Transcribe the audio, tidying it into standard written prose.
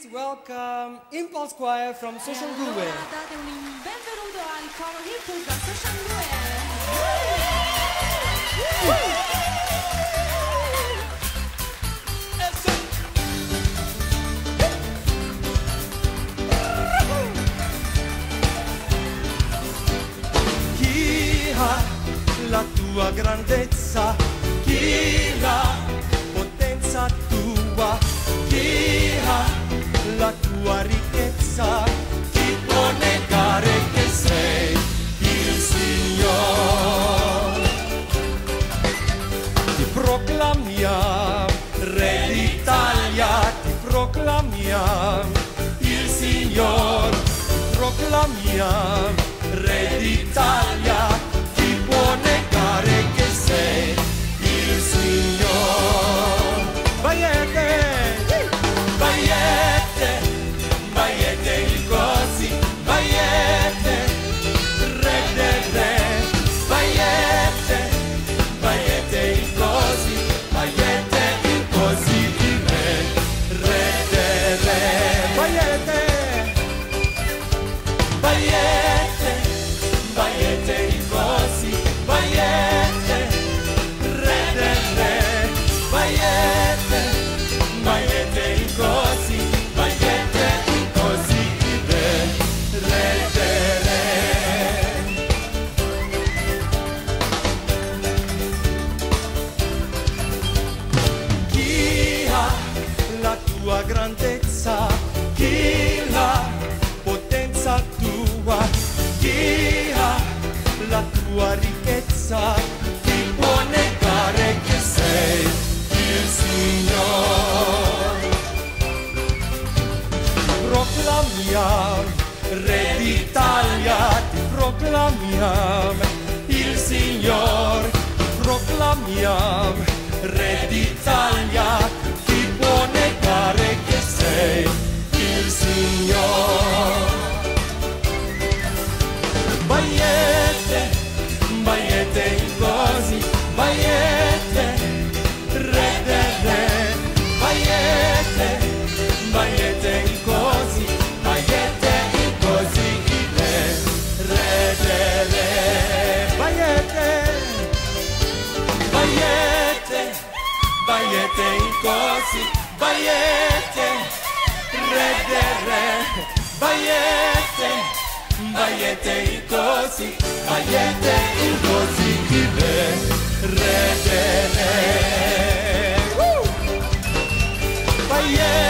please welcome Impulse Choir from Social Gue. Date un benvenuto al coro Impulse da Social Gue. Chi ha la tua grandezza, chi la potenza tua, chi ha la tua ricchezza, chi può negare che sei il Signore? Ti proclamiamo Re d'Italia, ti proclamiamo il Signore, ti proclamiamo Re d'Italia, chi può negare che sei il Signore? Baiete, baiete, baiete il così, baiete, Re del Re, baiete, baiete il così, baiete il così, il Re del Re, baiete, baiete, baiete il così, baiete, Re del Re, baiete, baiete il così, baiete il così, il Re del Re. Chi ha la tua grandezza, chi la potenza tua, chi ha la tua ricchezza, chi può negare che sei il Signore? Proclamiamo Re d'Italia, ti proclamiamo il Signore, proclamiamo Re d'Italia, chi può negare che sei il Signore? Baiete, baiete il così, baiete, Re del Re, baiete, baiete il così, baiete il così, il Re del Re, baiete, baiete, baiete il così, baiete, Re del Re, baiete, baiete il così, baiete il così, il Re del Re. Baiete.